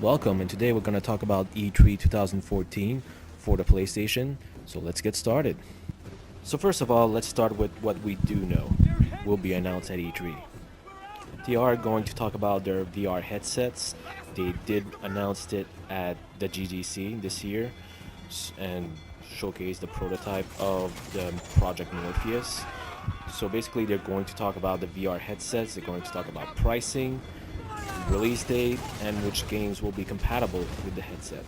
Welcome, and today we're going to talk about E3 2014 for the PlayStation. So let's get started. So first of all, let's start with what we do know will be announced at E3. They are going to talk about their VR headsets. They did announce it at the GDC this year and showcase the prototype of the Project Morpheus. So basically, they're going to talk about the VR headsets. They're going to talk about pricing, release date, and which games will be compatible with the headset.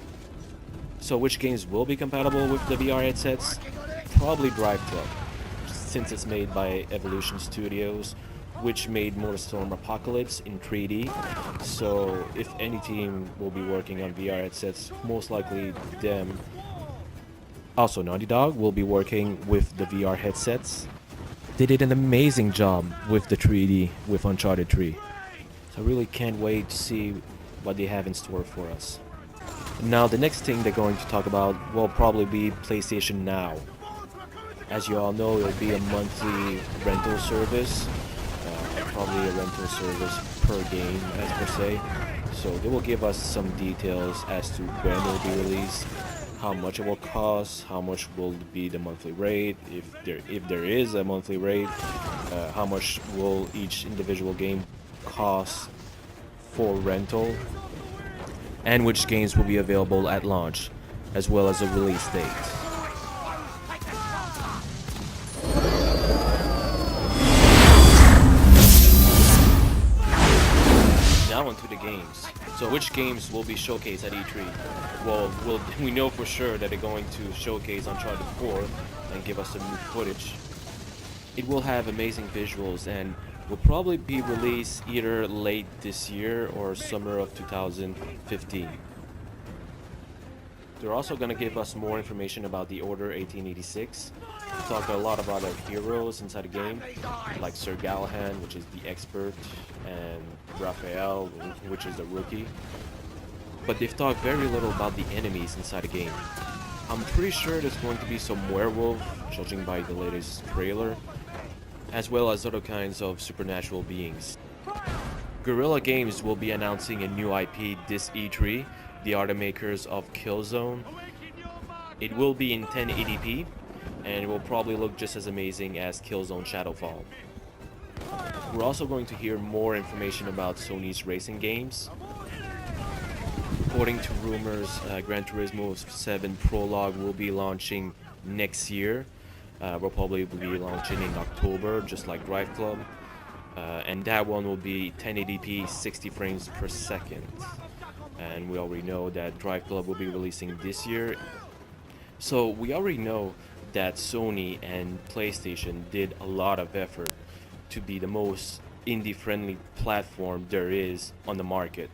So which games will be compatible with the VR headsets? Probably Drive Club, since it's made by Evolution Studios, which made Motorstorm Apocalypse in 3D. So if any team will be working on VR headsets, most likely them. Also, Naughty Dog will be working with the VR headsets. They did an amazing job with the 3D with Uncharted 3. So I really can't wait to see what they have in store for us. Now the next thing they're going to talk about will probably be PlayStation Now. As you all know, it'll be a monthly rental service, probably a rental service per game as per se. So they will give us some details as to when it will be released, how much it will cost, how much will be the monthly rate, if there is a monthly rate, how much will each individual game cost for rental, and which games will be available at launch, as well as a release date. Now onto the games. So which games will be showcased at E3? Well, we know for sure that they're going to showcase Uncharted 4 and give us some new footage. It will have amazing visuals and will probably be released either late this year or summer of 2015. They're also going to give us more information about the Order 1886. Talk a lot about our heroes inside the game, like Sir Galahad, which is the expert, and Raphael, which is the rookie. But they've talked very little about the enemies inside the game. I'm pretty sure there's going to be some werewolf, judging by the latest trailer, as well as other kinds of supernatural beings. Guerrilla Games will be announcing a new IP this E3. They are the makers of Killzone. It will be in 1080p, and it will probably look just as amazing as Killzone Shadowfall. We're also going to hear more information about Sony's racing games. According to rumors, Gran Turismo 7 Prologue will be launching next year. We'll probably be launching in October, just like Drive Club. And that one will be 1080p 60 frames per second. And we already know that Drive Club will be releasing this year. So we already know that Sony and PlayStation did a lot of effort to be the most indie-friendly platform there is on the market.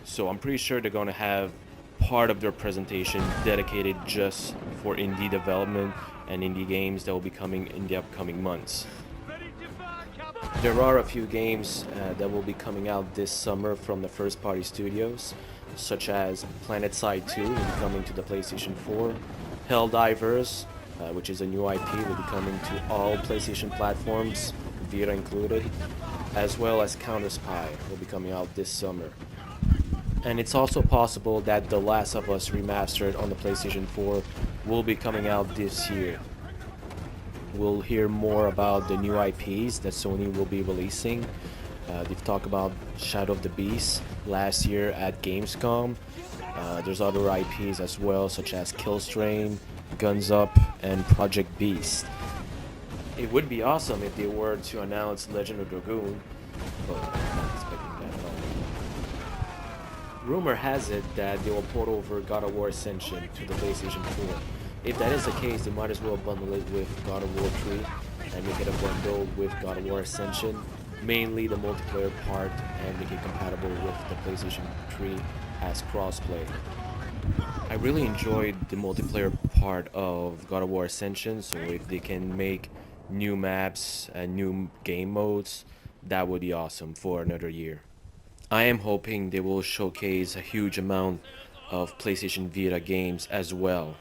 So I'm pretty sure they're going to have part of their presentation dedicated just for indie development and indie games that will be coming in the upcoming months. There are a few games that will be coming out this summer from the first-party studios, such as PlanetSide 2 will be coming to the PlayStation 4, Helldivers, which is a new IP, will be coming to all PlayStation platforms, Vita included, as well as Counter Spy will be coming out this summer. And it's also possible that The Last of Us Remastered on the PlayStation 4 will be coming out this year. We'll hear more about the new IPs that Sony will be releasing. They've talked about Shadow of the Beast last year at Gamescom. There's other IPs as well, such as Killstrain, Guns Up, and Project Beast. It would be awesome if they were to announce Legend of Dragoon, but I'm not expecting that at all. Rumor has it that they will port over God of War Ascension to the PlayStation 4. If that is the case, they might as well bundle it with God of War 3 and make it a bundle with God of War Ascension, mainly the multiplayer part, and make it compatible with the PlayStation 3 as crossplay. I really enjoyed the multiplayer part of God of War Ascension, so if they can make new maps and new game modes, that would be awesome for another year. I am hoping they will showcase a huge amount of PlayStation Vita games as well.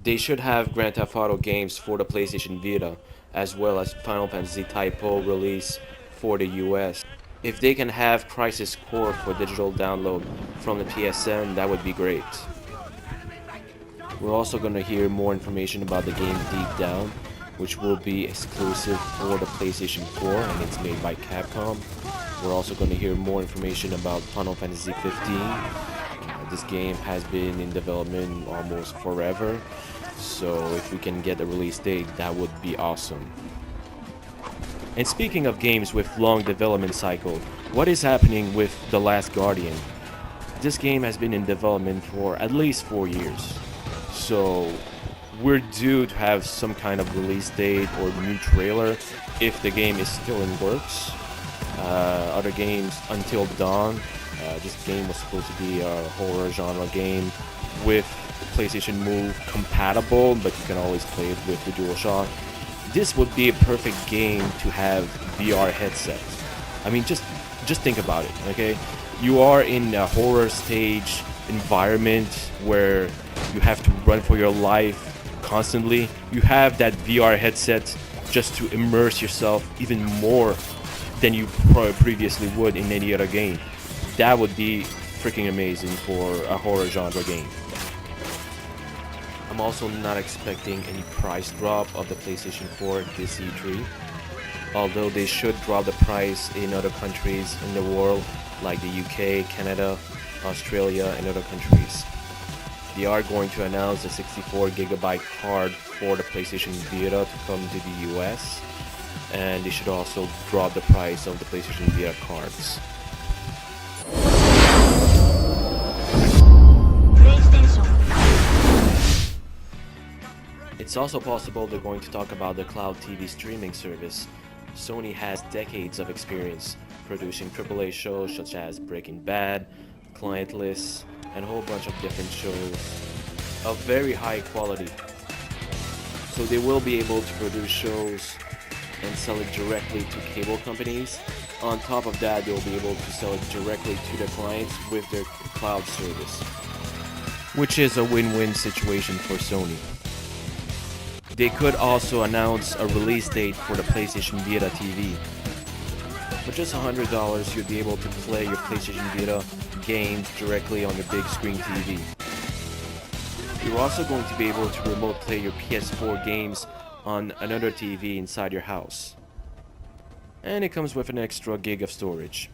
They should have Grand Theft Auto games for the PlayStation Vita, as well as Final Fantasy Type O release for the US. If they can have Crisis Core for digital download from the PSN, that would be great. We're also going to hear more information about the game Deep Down, which will be exclusive for the PlayStation 4 and it's made by Capcom. We're also going to hear more information about Final Fantasy 15. This game has been in development almost forever, so if we can get a release date, that would be awesome. And speaking of games with long development cycle, what is happening with The Last Guardian? This game has been in development for at least 4 years. So we're due to have some kind of release date or new trailer if the game is still in works. Other games, Until Dawn, this game was supposed to be a horror genre game with PlayStation Move compatible, but you can always play it with the DualShock. This would be a perfect game to have VR headset. I mean, just think about it, okay? You are in a horror stage environment where you have to run for your life constantly. You have that VR headset just to immerse yourself even more than you previously would in any other game. That would be freaking amazing for a horror genre game. I'm also not expecting any price drop of the PlayStation 4 this E3, although they should drop the price in other countries in the world like the UK, Canada, Australia, and other countries. They are going to announce a 64GB card for the PlayStation Vita to come to the US, and they should also drop the price of the PlayStation Vita cards. It's also possible they're going to talk about the cloud TV streaming service. Sony has decades of experience producing AAA shows such as Breaking Bad, Clientless, and a whole bunch of different shows of very high quality. So they will be able to produce shows and sell it directly to cable companies. On top of that, they'll be able to sell it directly to their clients with their cloud service, which is a win-win situation for Sony. They could also announce a release date for the PlayStation Vita TV. For just $100, you'll be able to play your PlayStation Vita games directly on the big screen TV. You're also going to be able to remote play your PS4 games on another TV inside your house. And it comes with an extra gig of storage.